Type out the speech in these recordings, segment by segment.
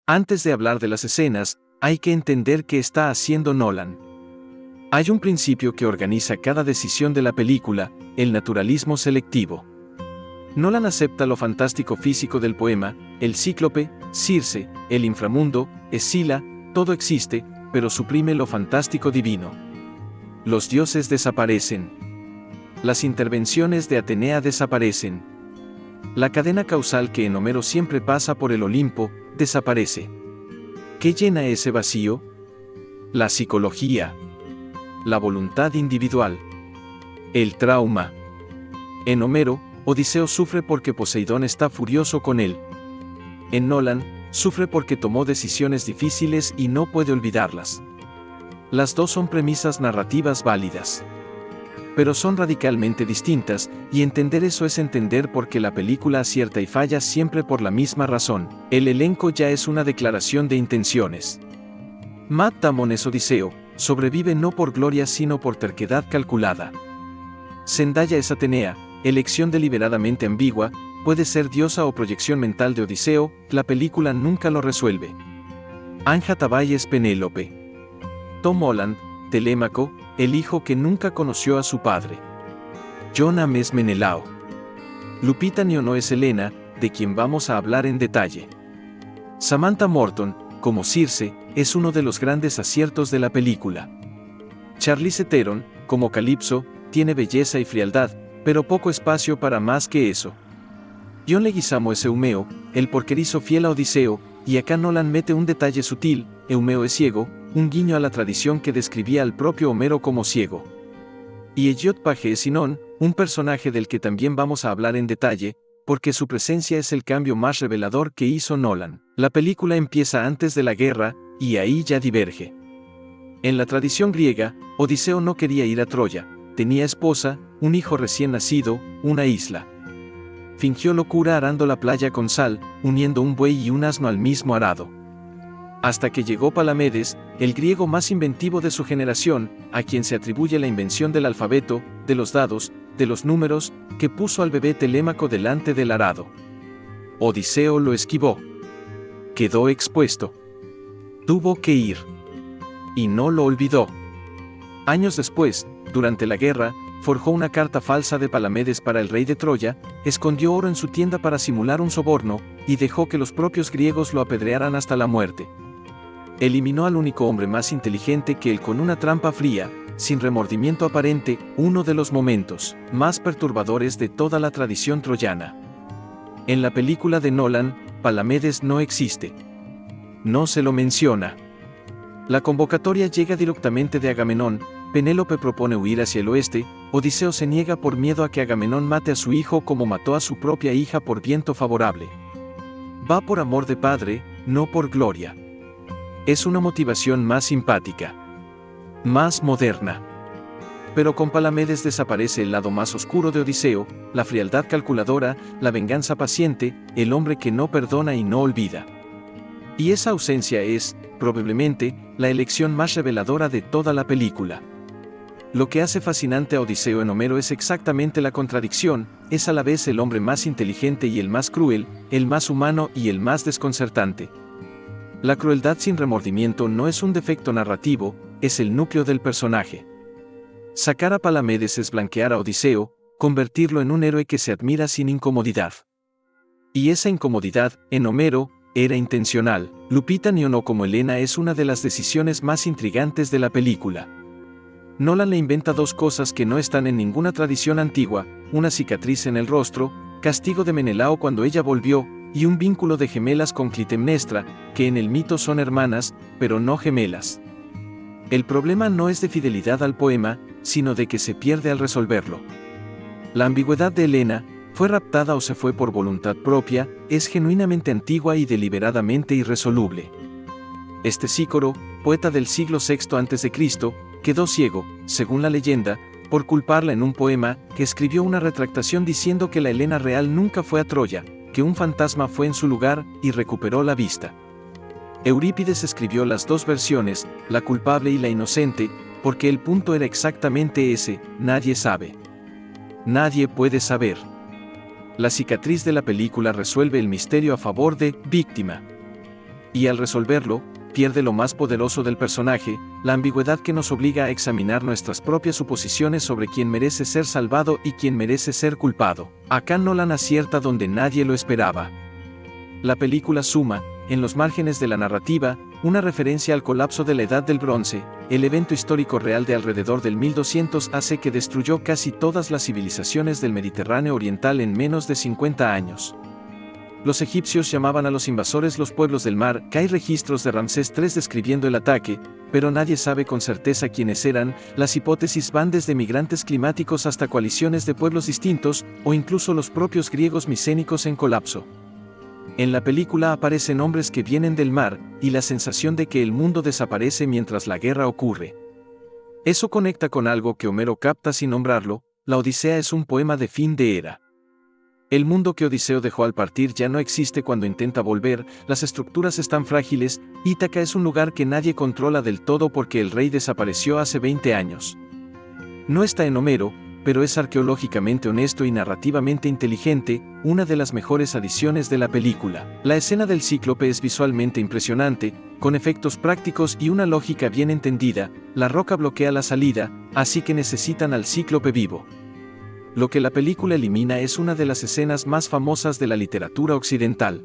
Antes de hablar de las escenas, hay que entender qué está haciendo Nolan. Hay un principio que organiza cada decisión de la película, el naturalismo selectivo. Nolan acepta lo fantástico físico del poema, el cíclope, Circe, el inframundo, Escila, todo existe, pero suprime lo fantástico divino. Los dioses desaparecen. Las intervenciones de Atenea desaparecen. La cadena causal que en Homero siempre pasa por el Olimpo, desaparece. ¿Qué llena ese vacío? La psicología. La voluntad individual. El trauma. En Homero, Odiseo sufre porque Poseidón está furioso con él. En Nolan, sufre porque tomó decisiones difíciles y no puede olvidarlas. Las dos son premisas narrativas válidas. Pero son radicalmente distintas, y entender eso es entender por qué la película acierta y falla siempre por la misma razón. El elenco ya es una declaración de intenciones. Matt Damon es Odiseo, sobrevive no por gloria sino por terquedad calculada. Zendaya es Atenea, elección deliberadamente ambigua, puede ser diosa o proyección mental de Odiseo, la película nunca lo resuelve. Anne Hathaway es Penélope. Tom Holland, Telémaco, el hijo que nunca conoció a su padre. John Hamm es Menelao. Lupita Nyong'o es Helena, de quien vamos a hablar en detalle. Samantha Morton, como Circe, es uno de los grandes aciertos de la película. Charlize Theron, como Calipso, tiene belleza y frialdad, pero poco espacio para más que eso. John Leguizamo es Eumeo, el porquerizo fiel a Odiseo, y acá Nolan mete un detalle sutil, Eumeo es ciego, un guiño a la tradición que describía al propio Homero como ciego. Y Elliot Page es Sinon, un personaje del que también vamos a hablar en detalle, porque su presencia es el cambio más revelador que hizo Nolan. La película empieza antes de la guerra, y ahí ya diverge. En la tradición griega, Odiseo no quería ir a Troya, tenía esposa, un hijo recién nacido, una isla. Fingió locura arando la playa con sal, uniendo un buey y un asno al mismo arado. Hasta que llegó Palamedes, el griego más inventivo de su generación, a quien se atribuye la invención del alfabeto, de los dados, de los números, que puso al bebé Telémaco delante del arado. Odiseo lo esquivó. Quedó expuesto. Tuvo que ir. Y no lo olvidó. Años después, durante la guerra, forjó una carta falsa de Palamedes para el rey de Troya, escondió oro en su tienda para simular un soborno, y dejó que los propios griegos lo apedrearan hasta la muerte. Eliminó al único hombre más inteligente que él con una trampa fría, sin remordimiento aparente, uno de los momentos más perturbadores de toda la tradición troyana. En la película de Nolan, Palamedes no existe. No se lo menciona. La convocatoria llega directamente de Agamenón, Penélope propone huir hacia el oeste, Odiseo se niega por miedo a que Agamenón mate a su hijo como mató a su propia hija por viento favorable. Va por amor de padre, no por gloria. Es una motivación más simpática. Más moderna. Pero con Palamedes desaparece el lado más oscuro de Odiseo, la frialdad calculadora, la venganza paciente, el hombre que no perdona y no olvida. Y esa ausencia es, probablemente, la elección más reveladora de toda la película. Lo que hace fascinante a Odiseo en Homero es exactamente la contradicción, es a la vez el hombre más inteligente y el más cruel, el más humano y el más desconcertante. La crueldad sin remordimiento no es un defecto narrativo, es el núcleo del personaje. Sacar a Palamedes es blanquear a Odiseo, convertirlo en un héroe que se admira sin incomodidad. Y esa incomodidad, en Homero, era intencional. Lupita Nyong'o como Helena es una de las decisiones más intrigantes de la película. Nolan le inventa dos cosas que no están en ninguna tradición antigua, una cicatriz en el rostro, castigo de Menelao cuando ella volvió, y un vínculo de gemelas con Clitemnestra, que en el mito son hermanas, pero no gemelas. El problema no es de fidelidad al poema, sino de que se pierde al resolverlo. La ambigüedad de Helena, ¿fue raptada o se fue por voluntad propia?, es genuinamente antigua y deliberadamente irresoluble. Este Sícoro, poeta del siglo VI a.C., quedó ciego, según la leyenda, por culparla en un poema, que escribió una retractación diciendo que la Helena real nunca fue a Troya, que un fantasma fue en su lugar, y recuperó la vista. Eurípides escribió las dos versiones, la culpable y la inocente, porque el punto era exactamente ese, nadie sabe. Nadie puede saber. La cicatriz de la película resuelve el misterio a favor de víctima. Y al resolverlo, pierde lo más poderoso del personaje, la ambigüedad que nos obliga a examinar nuestras propias suposiciones sobre quién merece ser salvado y quién merece ser culpado. Acá Nolan acierta donde nadie lo esperaba. La película suma, en los márgenes de la narrativa, una referencia al colapso de la Edad del Bronce, el evento histórico real de alrededor del 1200 AC que destruyó casi todas las civilizaciones del Mediterráneo oriental en menos de 50 años. Los egipcios llamaban a los invasores los pueblos del mar, que hay registros de Ramsés III describiendo el ataque, pero nadie sabe con certeza quiénes eran. Las hipótesis van desde migrantes climáticos hasta coaliciones de pueblos distintos, o incluso los propios griegos micénicos en colapso. En la película aparecen hombres que vienen del mar, y la sensación de que el mundo desaparece mientras la guerra ocurre. Eso conecta con algo que Homero capta sin nombrarlo: la Odisea es un poema de fin de era. El mundo que Odiseo dejó al partir ya no existe cuando intenta volver, las estructuras están frágiles, Ítaca es un lugar que nadie controla del todo porque el rey desapareció hace 20 años. No está en Homero, pero es arqueológicamente honesto y narrativamente inteligente, una de las mejores adiciones de la película. La escena del cíclope es visualmente impresionante, con efectos prácticos y una lógica bien entendida. La roca bloquea la salida, así que necesitan al cíclope vivo. Lo que la película elimina es una de las escenas más famosas de la literatura occidental.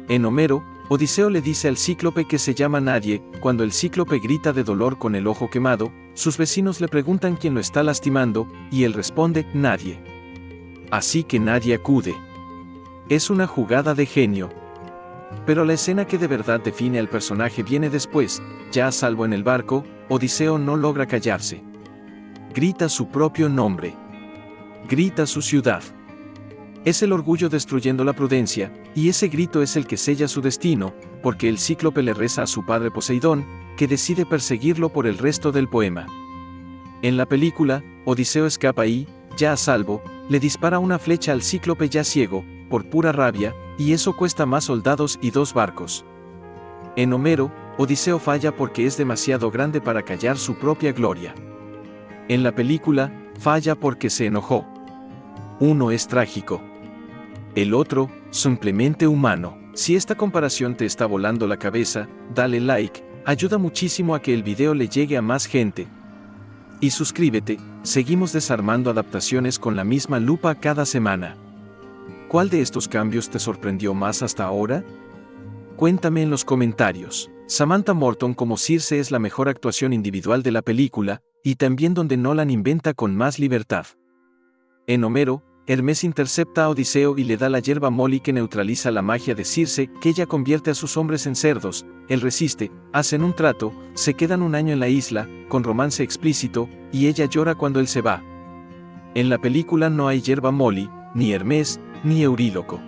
En Homero, Odiseo le dice al cíclope que se llama Nadie. Cuando el cíclope grita de dolor con el ojo quemado, sus vecinos le preguntan quién lo está lastimando, y él responde: nadie. Así que nadie acude. Es una jugada de genio. Pero la escena que de verdad define al personaje viene después. Ya a salvo en el barco, Odiseo no logra callarse. Grita su propio nombre. Grita su ciudad. Es el orgullo destruyendo la prudencia, y ese grito es el que sella su destino, porque el cíclope le reza a su padre Poseidón, que decide perseguirlo por el resto del poema. En la película, Odiseo escapa y, ya a salvo, le dispara una flecha al cíclope ya ciego, por pura rabia, y eso cuesta más soldados y 2 barcos. En Homero, Odiseo falla porque es demasiado grande para callar su propia gloria. En la película, falla porque se enojó. Uno es trágico. El otro, simplemente humano. Si esta comparación te está volando la cabeza, dale like, ayuda muchísimo a que el video le llegue a más gente. Y suscríbete, seguimos desarmando adaptaciones con la misma lupa cada semana. ¿Cuál de estos cambios te sorprendió más hasta ahora? Cuéntame en los comentarios. Samantha Morton como Circe es la mejor actuación individual de la película, y también donde Nolan inventa con más libertad. En Homero, Hermes intercepta a Odiseo y le da la yerba Molly que neutraliza la magia de Circe, que ella convierte a sus hombres en cerdos. Él resiste, hacen un trato, se quedan un año en la isla, con romance explícito, y ella llora cuando él se va. En la película no hay yerba Molly, ni Hermes, ni Euríloco.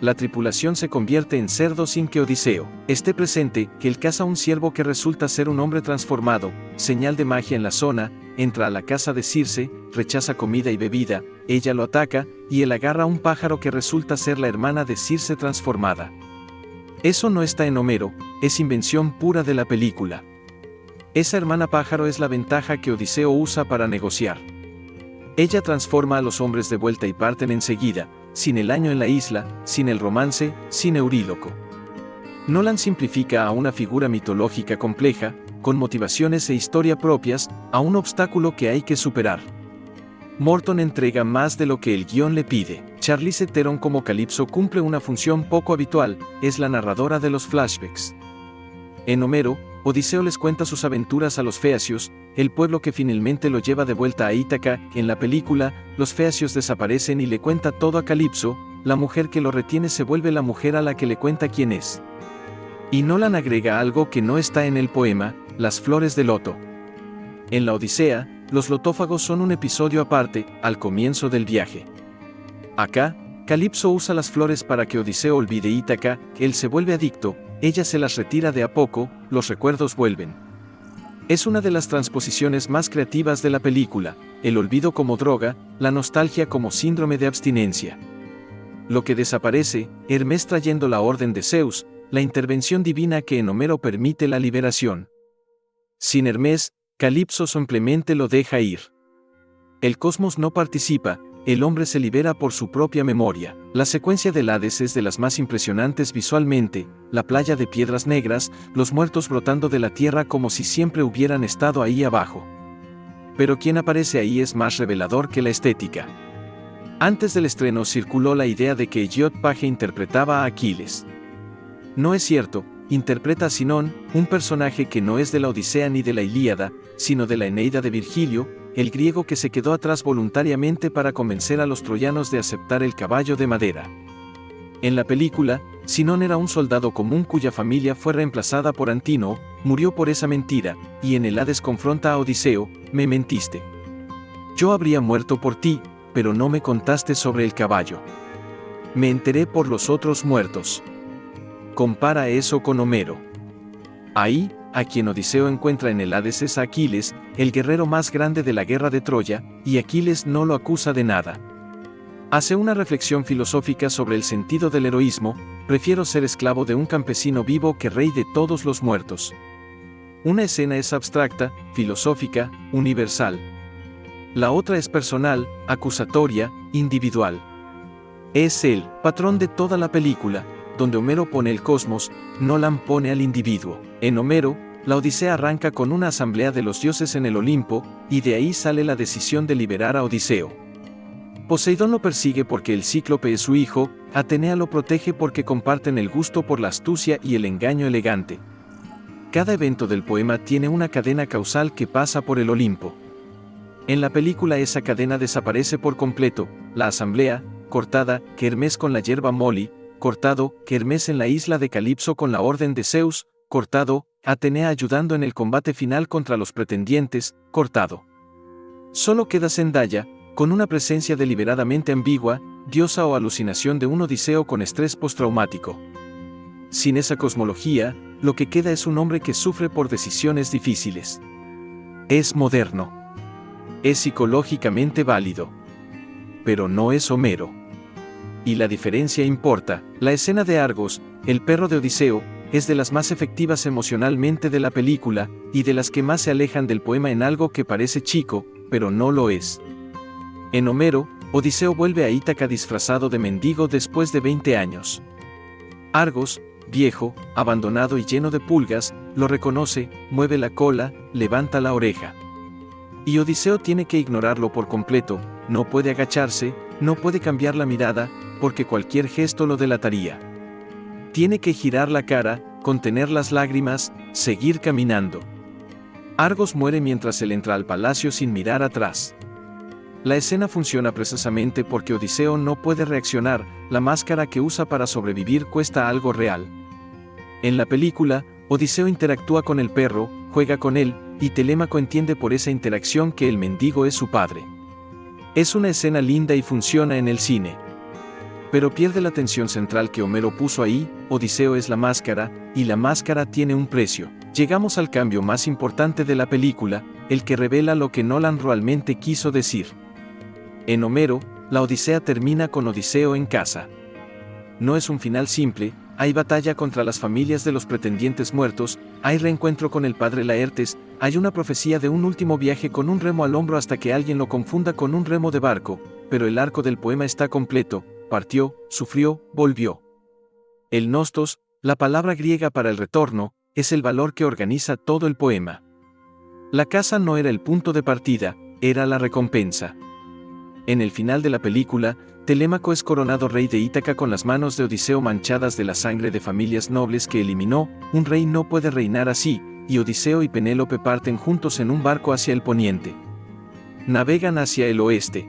La tripulación se convierte en cerdo sin que Odiseo esté presente, que él caza un ciervo que resulta ser un hombre transformado, señal de magia en la zona, entra a la casa de Circe, rechaza comida y bebida, ella lo ataca, y él agarra a un pájaro que resulta ser la hermana de Circe transformada. Eso no está en Homero, es invención pura de la película. Esa hermana pájaro es la ventaja que Odiseo usa para negociar. Ella transforma a los hombres de vuelta y parten enseguida, sin el año en la isla, sin el romance, sin Euríloco. Nolan simplifica a una figura mitológica compleja, con motivaciones e historia propias, a un obstáculo que hay que superar. Morton entrega más de lo que el guión le pide. Charlize Theron como Calipso cumple una función poco habitual, es la narradora de los flashbacks. En Homero, Odiseo les cuenta sus aventuras a los feacios, el pueblo que finalmente lo lleva de vuelta a Ítaca. En la película, los feacios desaparecen y le cuenta todo a Calipso, la mujer que lo retiene se vuelve la mujer a la que le cuenta quién es. Y Nolan agrega algo que no está en el poema: las flores de loto. En la Odisea, los lotófagos son un episodio aparte, al comienzo del viaje. Acá, Calipso usa las flores para que Odiseo olvide Ítaca, él se vuelve adicto, ella se las retira de a poco, los recuerdos vuelven. Es una de las transposiciones más creativas de la película, el olvido como droga, la nostalgia como síndrome de abstinencia. Lo que desaparece, Hermes trayendo la orden de Zeus, la intervención divina que en Homero permite la liberación. Sin Hermes, Calipso simplemente lo deja ir. El cosmos no participa, el hombre se libera por su propia memoria. La secuencia del Hades es de las más impresionantes visualmente, la playa de piedras negras, los muertos brotando de la tierra como si siempre hubieran estado ahí abajo. Pero quien aparece ahí es más revelador que la estética. Antes del estreno circuló la idea de que Elliot Page interpretaba a Aquiles. No es cierto, interpreta a Sinón, un personaje que no es de la Odisea ni de la Ilíada, sino de la Eneida de Virgilio, el griego que se quedó atrás voluntariamente para convencer a los troyanos de aceptar el caballo de madera. En la película, Sinón era un soldado común cuya familia fue reemplazada por Antíoco, murió por esa mentira, y en el Hades confronta a Odiseo: me mentiste. Yo habría muerto por ti, pero no me contaste sobre el caballo. Me enteré por los otros muertos. Compara eso con Homero. Ahí, a quien Odiseo encuentra en el Hades es a Aquiles, el guerrero más grande de la guerra de Troya, y Aquiles no lo acusa de nada. Hace una reflexión filosófica sobre el sentido del heroísmo: prefiero ser esclavo de un campesino vivo que rey de todos los muertos. Una escena es abstracta, filosófica, universal. La otra es personal, acusatoria, individual. Es el patrón de toda la película. Donde Homero pone el cosmos, Nolan pone al individuo. En Homero, la Odisea arranca con una asamblea de los dioses en el Olimpo, y de ahí sale la decisión de liberar a Odiseo. Poseidón lo persigue porque el cíclope es su hijo, Atenea lo protege porque comparten el gusto por la astucia y el engaño elegante. Cada evento del poema tiene una cadena causal que pasa por el Olimpo. En la película esa cadena desaparece por completo: la asamblea, cortada, Hermes con la yerba Molly, cortado, Hermes en la isla de Calipso con la orden de Zeus, cortado, Atenea ayudando en el combate final contra los pretendientes, cortado. Solo queda Zendaya, con una presencia deliberadamente ambigua, diosa o alucinación de un Odiseo con estrés postraumático. Sin esa cosmología, lo que queda es un hombre que sufre por decisiones difíciles. Es moderno. Es psicológicamente válido. Pero no es Homero. Y la diferencia importa. La escena de Argos, el perro de Odiseo, es de las más efectivas emocionalmente de la película, y de las que más se alejan del poema en algo que parece chico, pero no lo es. En Homero, Odiseo vuelve a Ítaca disfrazado de mendigo después de 20 años. Argos, viejo, abandonado y lleno de pulgas, lo reconoce, mueve la cola, levanta la oreja. Y Odiseo tiene que ignorarlo por completo, no puede agacharse, no puede cambiar la mirada, porque cualquier gesto lo delataría. Tiene que girar la cara, contener las lágrimas, seguir caminando. Argos muere mientras él entra al palacio sin mirar atrás. La escena funciona precisamente porque Odiseo no puede reaccionar, la máscara que usa para sobrevivir cuesta algo real. En la película, Odiseo interactúa con el perro, juega con él, y Telémaco entiende por esa interacción que el mendigo es su padre. Es una escena linda y funciona en el cine. Pero pierde la tensión central que Homero puso ahí: Odiseo es la máscara, y la máscara tiene un precio. Llegamos al cambio más importante de la película, el que revela lo que Nolan realmente quiso decir. En Homero, la Odisea termina con Odiseo en casa. No es un final simple: hay batalla contra las familias de los pretendientes muertos, hay reencuentro con el padre Laertes, hay una profecía de un último viaje con un remo al hombro hasta que alguien lo confunda con un remo de barco, pero el arco del poema está completo: partió, sufrió, volvió. El nostos, la palabra griega para el retorno, es el valor que organiza todo el poema. La casa no era el punto de partida, era la recompensa. En el final de la película, Telémaco es coronado rey de Ítaca con las manos de Odiseo manchadas de la sangre de familias nobles que eliminó. Un rey no puede reinar así, y Odiseo y Penélope parten juntos en un barco hacia el poniente. Navegan hacia el oeste.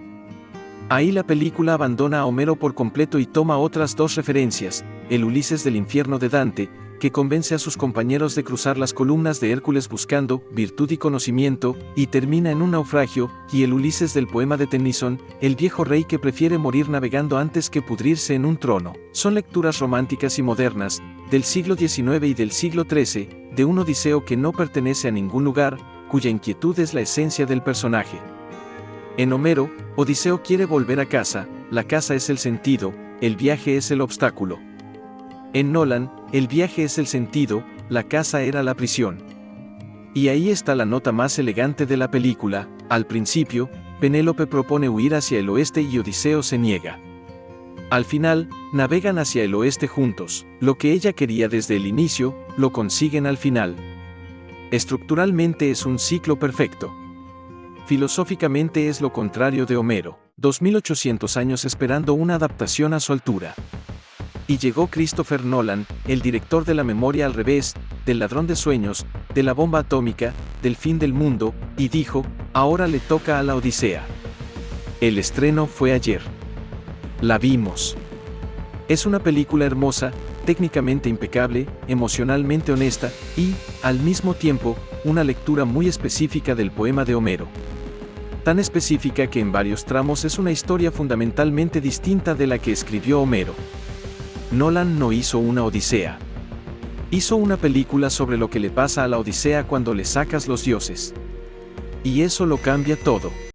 Ahí la película abandona a Homero por completo y toma otras dos referencias: el Ulises del infierno de Dante, que convence a sus compañeros de cruzar las columnas de Hércules buscando virtud y conocimiento, y termina en un naufragio, y el Ulises del poema de Tennyson, el viejo rey que prefiere morir navegando antes que pudrirse en un trono. Son lecturas románticas y modernas, del siglo XIX y del siglo XIII, de un Odiseo que no pertenece a ningún lugar, cuya inquietud es la esencia del personaje. En Homero, Odiseo quiere volver a casa, la casa es el sentido, el viaje es el obstáculo. En Nolan, el viaje es el sentido, la casa era la prisión. Y ahí está la nota más elegante de la película: al principio, Penélope propone huir hacia el oeste y Odiseo se niega. Al final, navegan hacia el oeste juntos. Lo que ella quería desde el inicio, lo consiguen al final. Estructuralmente es un ciclo perfecto. Filosóficamente es lo contrario de Homero, 2800 años esperando una adaptación a su altura. Y llegó Christopher Nolan, el director de La memoria al revés, del ladrón de sueños, de la bomba atómica, del fin del mundo, y dijo, ahora le toca a la Odisea. El estreno fue ayer. La vimos. Es una película hermosa, técnicamente impecable, emocionalmente honesta, y, al mismo tiempo, una lectura muy específica del poema de Homero. Tan específica que en varios tramos es una historia fundamentalmente distinta de la que escribió Homero. Nolan no hizo una Odisea. Hizo una película sobre lo que le pasa a la Odisea cuando le sacas los dioses. Y eso lo cambia todo.